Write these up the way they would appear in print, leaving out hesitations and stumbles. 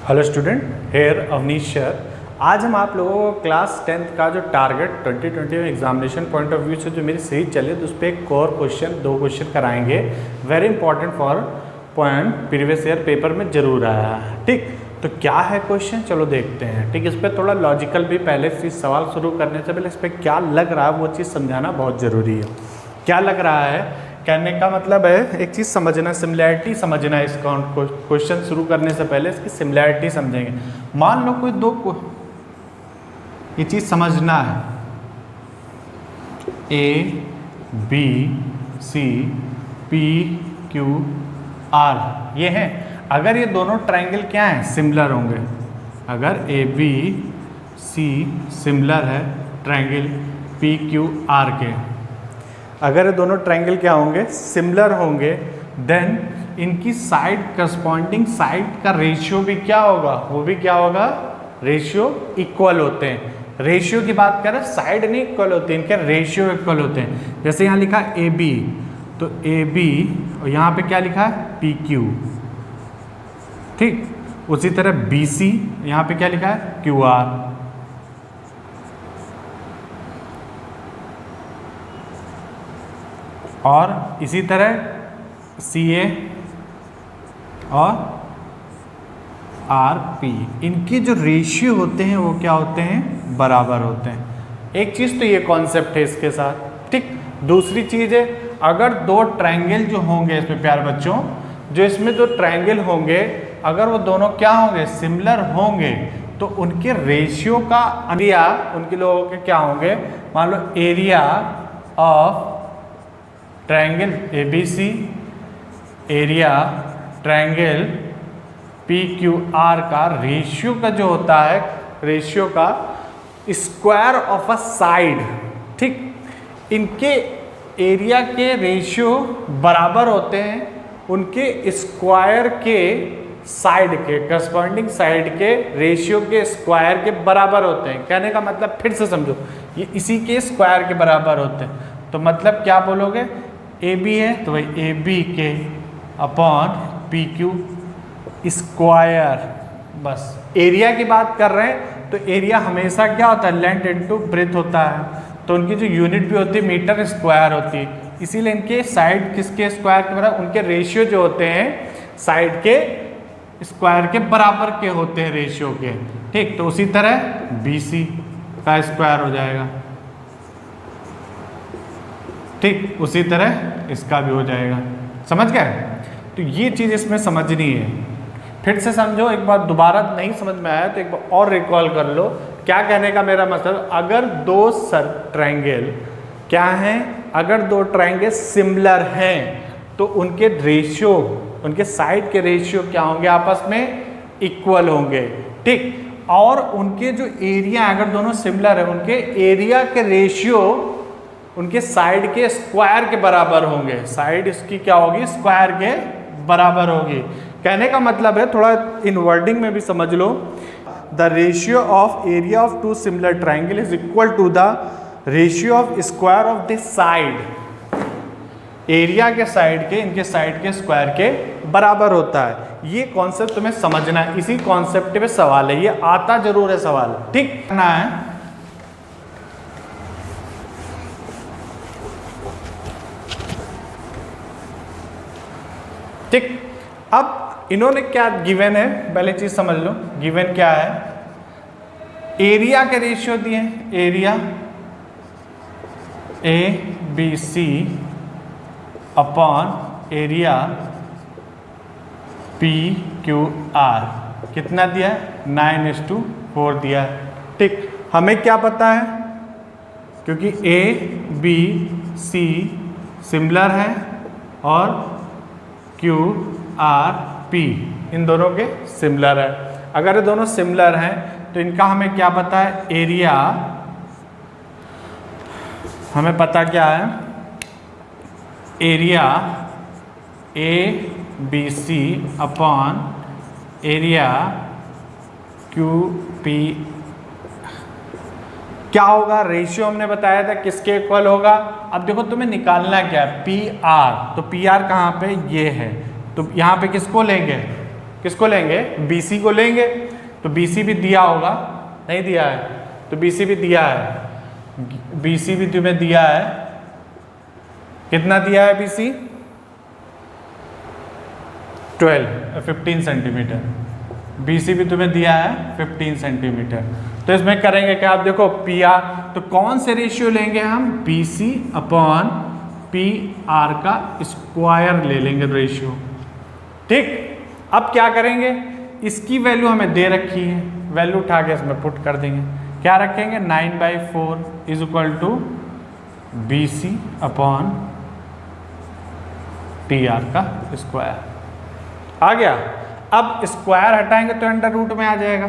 Hello student, here Avnish sir. आज हम आप लोगों को क्लास 10th का जो टारगेट 2020 में एग्जामिनेशन पॉइंट ऑफ व्यू से जो मेरी सीरीज चली है तो उस पर एक कोर क्वेश्चन 2 क्वेश्चन कराएंगे। Very important for point previous year paper में जरूर आया है। ठीक, तो क्या है क्वेश्चन, चलो देखते हैं। ठीक, इस पर थोड़ा लॉजिकल भी पहले चीज़ सवाल शुरू करने से पहले इस पर क्या लग रहा है वो चीज़ समझाना बहुत ज़रूरी है। क्या लग रहा है कहने का मतलब है, एक चीज़ समझना, सिमिलैरिटी समझना है। इस क्वेश्चन शुरू करने से पहले इसकी सिमिलैरिटी समझेंगे। मान लो कोई ये चीज़ समझना है, A B C P Q R ये हैं। अगर ये दोनों ट्रायंगल क्या हैं, सिमिलर होंगे। अगर ए बी सी सिमिलर है ट्रायंगल पी क्यू आर के, अगर ये दोनों ट्रायंगल क्या होंगे, सिमिलर होंगे, देन इनकी साइड करस्पॉन्डिंग साइड का रेशियो भी क्या होगा, वो भी क्या होगा, रेशियो इक्वल होते हैं। रेशियो की बात करें, साइड नहीं इक्वल होते, इनके रेशियो इक्वल होते हैं। जैसे यहाँ लिखा ए बी, तो ए बी और यहाँ पे क्या लिखा है, पी क्यू। ठीक, उसी तरह बी सी, यहाँ पे क्या लिखा है, क्यू आर। और इसी तरह सी ए और आर पी, इनके जो रेशियो होते हैं वो क्या होते हैं, बराबर होते हैं। एक चीज़ तो ये कॉन्सेप्ट है इसके साथ। ठीक, दूसरी चीज़ है, अगर दो ट्रायंगल जो होंगे इसमें प्यारे बच्चों, जो इसमें दो ट्रायंगल होंगे, अगर वो दोनों क्या होंगे, सिमिलर होंगे, तो उनके रेशियो का एरिया उनके लोगों के क्या होंगे। मान लो area of triangle A B C, area triangle P Q R का रेशियो का जो होता है, रेशियो का स्क्वायर ऑफ अ साइड। ठीक, इनके एरिया के रेशियो बराबर होते हैं उनके स्क्वायर के साइड के, करस्पॉन्डिंग साइड के रेशियो के स्क्वायर के बराबर होते हैं। कहने का मतलब फिर से समझो, ये इसी के स्क्वायर के बराबर होते हैं। तो मतलब क्या बोलोगे, ए बी है तो भाई ए बी के अपॉन पी क्यू स्क्वायर। बस एरिया की बात कर रहे हैं तो एरिया हमेशा क्या होता है, लेंथ इनटू ब्रेथ होता है। तो उनकी जो यूनिट भी होती है मीटर स्क्वायर होती है, इसीलिए इनके साइड किसके स्क्वायर के बराबर, उनके रेशियो जो होते हैं साइड के स्क्वायर के बराबर के होते हैं रेशियो के। ठीक, तो उसी तरह बी सी का स्क्वायर हो जाएगा। ठीक, उसी तरह इसका भी हो जाएगा। समझ गए? तो ये चीज़ इसमें समझनी है। फिर से समझो, एक बार दोबारा नहीं समझ में आया तो एक बार और रिकॉल कर लो। क्या कहने का मेरा मतलब, अगर दो ट्रायंगल क्या हैं, अगर दो ट्रायंगल सिमिलर हैं तो उनके रेशियो, उनके साइड के रेशियो क्या होंगे, आपस में इक्वल होंगे। ठीक, और उनके जो एरिया, अगर दोनों सिमिलर है, उनके एरिया के रेशियो उनके साइड के स्क्वायर के बराबर होंगे। साइड इसकी क्या होगी, स्क्वायर के बराबर होगी। कहने का मतलब है, थोड़ा इन वर्डिंग में भी समझ लो, the ratio of area of two similar triangle is equal to the ratio of square of this side. Area के साइड के, इनके साइड के स्क्वायर के बराबर होता है। ये कॉन्सेप्ट तुम्हें समझना है, इसी कॉन्सेप्ट पे सवाल है, ये आता जरूर है सवाल। ठीक ना है? ठीक, अब इन्होंने क्या गिवन है, पहले चीज समझ लो। गिवन क्या है, एरिया के रेशियो दिए, area A B C upon area P Q R कितना दिया है, 9:4 दिया है। ठीक, हमें क्या पता है, क्योंकि ए बी सी सिमिलर है और क्यू आर पी इन दोनों के सिमिलर है। अगर ये दोनों सिमिलर हैं तो इनका हमें क्या पता है, एरिया हमें पता क्या है, area A B C upon area Q P क्या होगा, रेशियो हमने बताया था किसके इक्वल होगा। अब देखो तुम्हें निकालना क्या है, पी आर। तो पी आर कहाँ पे, ये है, तो यहाँ पे किसको लेंगे, किसको लेंगे, BC को लेंगे। तो BC भी दिया होगा, नहीं दिया है, तो BC भी दिया है, BC भी तुम्हें दिया है, कितना दिया है BC, 15 सेंटीमीटर। BC भी तुम्हें दिया है 15 सेंटीमीटर। तो इसमें करेंगे क्या, आप देखो PR, तो कौन से रेशियो लेंगे हम, BC अपॉन PR का स्क्वायर ले लेंगे रेशियो। ठीक, अब क्या करेंगे, इसकी वैल्यू हमें दे रखी है, वैल्यू उठा के इसमें पुट कर देंगे। क्या रखेंगे, 9/4 is equal to BC upon PR का स्क्वायर। आ गया। अब स्क्वायर हटाएंगे तो अंडर रूट में आ जाएगा।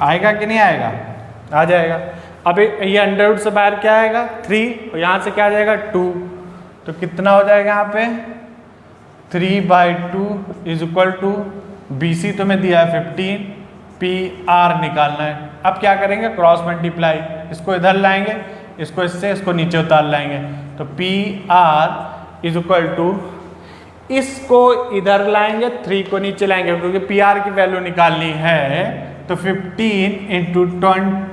आएगा कि नहीं आएगा, आ जाएगा। अब ये अंडर रूट से बाहर क्या आएगा, 3, और यहाँ से क्या आ जाएगा 2, तो कितना हो जाएगा यहाँ पे 3/2 इज इक्वल टू BC तो मैं दिया है 15, PR निकालना है। अब क्या करेंगे, क्रॉस मल्टीप्लाई, इसको इधर लाएंगे, इसको इससे, इसको नीचे उतार लाएंगे, तो PR इज इक्वल टू, इसको इधर लाएंगे, 3 को नीचे लाएंगे क्योंकि PR की वैल्यू निकालनी है, तो 15 ×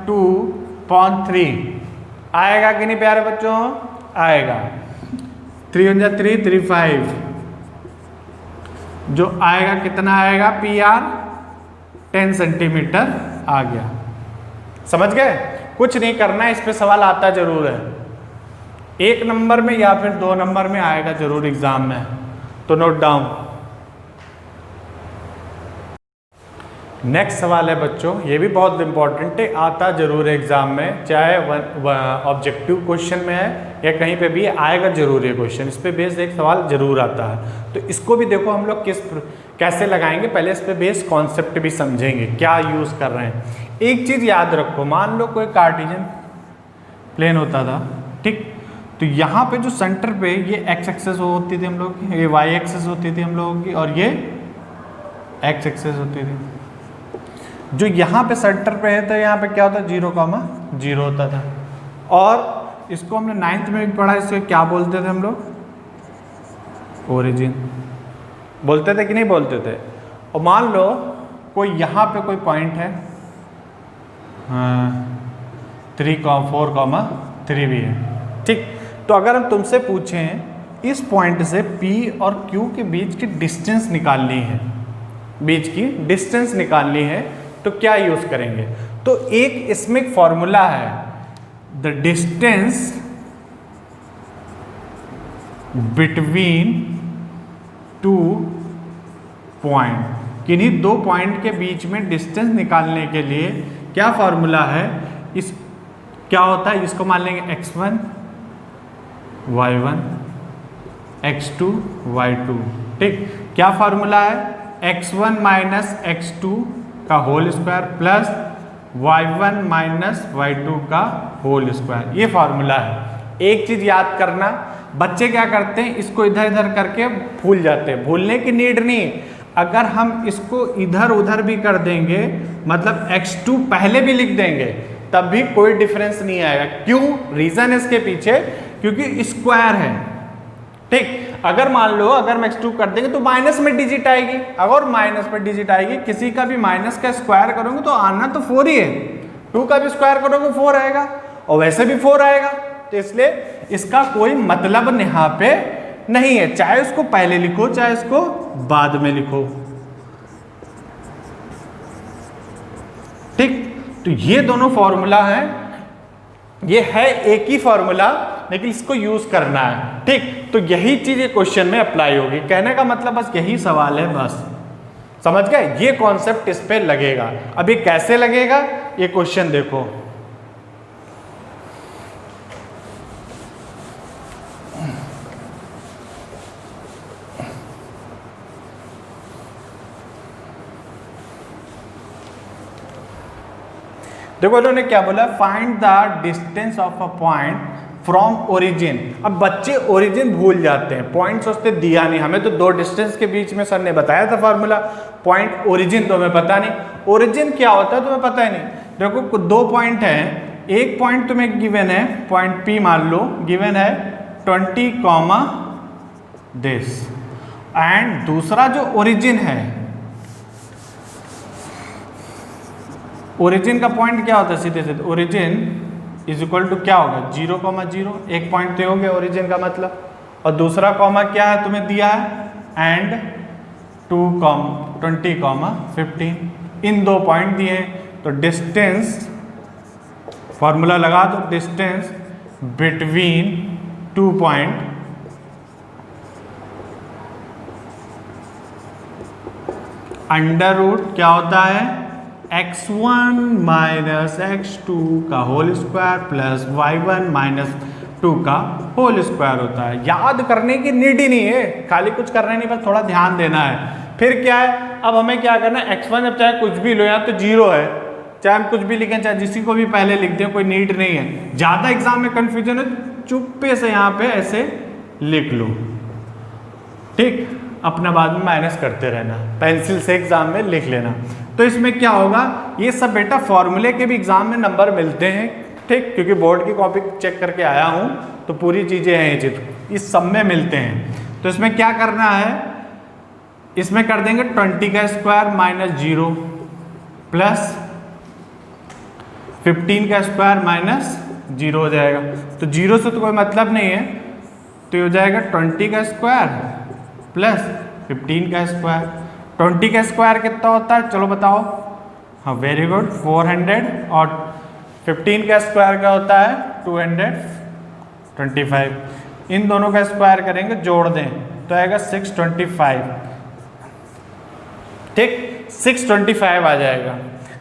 22/3 आएगा कि नहीं प्यारे बच्चों, आएगा। 3 × 3 = 5, जो आएगा कितना आएगा, PR 10 सेंटीमीटर आ गया। समझ गए, कुछ नहीं करना है, इस पे सवाल आता जरूर है, 1 नंबर में या फिर 2 नंबर में आएगा जरूर एग्जाम में, तो नोट डाउन। नेक्स्ट सवाल है बच्चों, ये भी बहुत इंपॉर्टेंट है, आता जरूर है एग्जाम में, चाहे ऑब्जेक्टिव क्वेश्चन में है या कहीं पे भी आएगा जरूर ये क्वेश्चन, इस पे बेस एक सवाल जरूर आता है। तो इसको भी देखो हम लोग कैसे लगाएंगे, पहले इस पे बेस कॉन्सेप्ट भी समझेंगे, क्या यूज कर रहे हैं। एक चीज याद रखो, मान लो कोई कार्टेशियन प्लेन होता था, ठीक, तो यहाँ पे जो सेंटर पे ये x एक्सेस होती थी हम लोग की, ये y एक्सेस होती थी हम लोगों की, और ये x एक्सेस होती थी। जो यहाँ पे सेंटर पे है तो यहाँ पे क्या होता है, 0,0 होता था। और इसको हमने 9th में भी पढ़ा, इसको क्या बोलते थे हम लोग, ओरिजिन बोलते थे कि नहीं बोलते थे। और मान लो कोई यहाँ पे कोई पॉइंट है, 3,4,3 भी है, ठीक, तो अगर हम तुमसे पूछें इस पॉइंट से P और Q के बीच की डिस्टेंस निकालनी है, बीच की डिस्टेंस निकालनी है, तो क्या यूज करेंगे। तो एक इसमें एक फॉर्मूला है, द डिस्टेंस बिटवीन 2 पॉइंट, किन्हीं 2 पॉइंट के बीच में डिस्टेंस निकालने के लिए क्या फॉर्मूला है, इस क्या होता है, इसको मान लेंगे x1 y1 x2 y2, ठीक, क्या फॉर्मूला है, x1 माइनस x2 का whole square plus y1 minus y2 का होल स्क्वायर, ये फॉर्मूला है। एक चीज याद करना, बच्चे क्या करते हैं, इसको इधर इधर करके भूल जाते हैं, भूलने की नीड नहीं, अगर हम इसको इधर उधर भी कर देंगे, मतलब x2 पहले भी लिख देंगे, तब भी कोई डिफरेंस नहीं आएगा। क्यों, रीजन इसके पीछे, क्योंकि स्क्वायर है, ठीक। अगर मान लो अगर हम x2 कर देंगे तो माइनस में डिजिट आएगी, अगर माइनस में डिजिट आएगी, किसी का भी माइनस का स्क्वायर करोगे तो आना तो 4 ही है, 2 का भी स्क्वायर करोगे 4 आएगा, और वैसे भी 4 आएगा, तो इसलिए इसका कोई मतलब यहाँ पे नहीं है, चाहे उसको पहले लिखो चाहे उसको बाद में लिखो, ठीक। तो ये दोनों फॉर्मूला है, ये है एक ही फॉर्मूला, लेकिन इसको यूज करना है, ठीक। तो यही चीज ये क्वेश्चन में अप्लाई होगी, कहने का मतलब बस यही सवाल है, बस समझ गए, ये कॉन्सेप्ट इस पे लगेगा। अभी कैसे लगेगा ये क्वेश्चन देखो, देखो इन्होंने क्या बोला, find the distance of a point from origin. अब बच्चे ओरिजिन भूल जाते हैं, पॉइंट सोचते दिया नहीं, हमें तो 2 डिस्टेंस के बीच में सर ने बताया था फार्मूला, पॉइंट ओरिजिन तो हमें पता नहीं, ओरिजिन क्या होता है तुम्हें पता ही नहीं। देखो 2 पॉइंट हैं, एक पॉइंट तुम्हें गिवन है, पॉइंट P मान लो गिवन है 20 कॉमा दिस, एंड दूसरा जो ओरिजिन है, ओरिजिन का पॉइंट क्या होता है, सीधे सीधे ओरिजिन इज इक्वल टू क्या होगा 0 कॉमा 0, एक पॉइंट तो हो गया ओरिजिन का मतलब, और दूसरा कॉमा क्या है तुम्हें दिया है एंड 20 कॉमा 15, इन दो पॉइंट दिए हैं। तो डिस्टेंस फॉर्मूला लगा दो, distance between 2 point under root क्या होता है x1 माइनस x2 का whole square plus y1 minus 2 का होल स्क्वायर होता है। याद करने की नीड ही नहीं है, खाली कुछ करना नहीं, बस थोड़ा ध्यान देना है। फिर क्या है, अब हमें क्या करना है, x1 अब चाहे कुछ भी लो, यहाँ तो 0 है, चाहे हम कुछ भी लिखें, चाहे जिसी को भी पहले लिख दें, कोई नीड नहीं है। ज़्यादा एग्जाम में कन्फ्यूजन है, चुप्पे से यहाँ पे ऐसे लिख लो, ठीक, अपना बाद में माइनस करते रहना, पेंसिल से एग्जाम में लिख लेना। तो इसमें क्या होगा, ये सब बेटा फॉर्मूले के भी एग्जाम में नंबर मिलते हैं, ठीक, क्योंकि बोर्ड की कॉपी चेक करके आया हूँ, तो पूरी चीज़ें हैं ये चीज, इस सब में मिलते हैं। तो इसमें क्या करना है, इसमें कर देंगे 20 का स्क्वायर माइनस 0 प्लस 15 का स्क्वायर माइनस 0 हो जाएगा। तो 0 से तो कोई मतलब नहीं है, तो ये हो जाएगा 20 का स्क्वायर प्लस 15 का स्क्वायर। 20 का स्क्वायर कितना होता है, चलो बताओ, हाँ वेरी गुड 400, और 15 का स्क्वायर क्या होता है 225। इन दोनों का स्क्वायर करेंगे, जोड़ दें तो आएगा 625, ठीक, 625 आ जाएगा।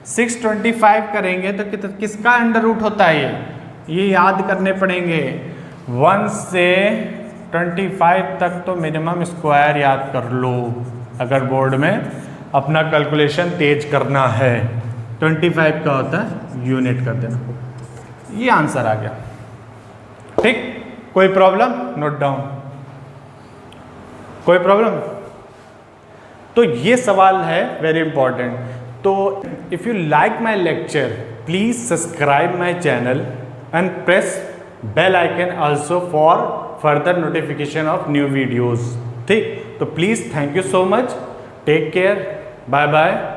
625 करेंगे तो किसका अंडर रूट होता है, ये याद करने पड़ेंगे। 1 से 25 तक तो मिनिमम स्क्वायर याद कर लो, अगर बोर्ड में अपना कैलकुलेशन तेज करना है। 25 का होता है यूनिट कर देना, ये आंसर आ गया, ठीक। कोई प्रॉब्लम, नोट डाउन, कोई प्रॉब्लम। तो ये सवाल है वेरी इंपॉर्टेंट। तो if you like my lecture please subscribe my channel and press bell icon also for further notification of new videos, ठीक। तो please thank you so much, take care, bye bye.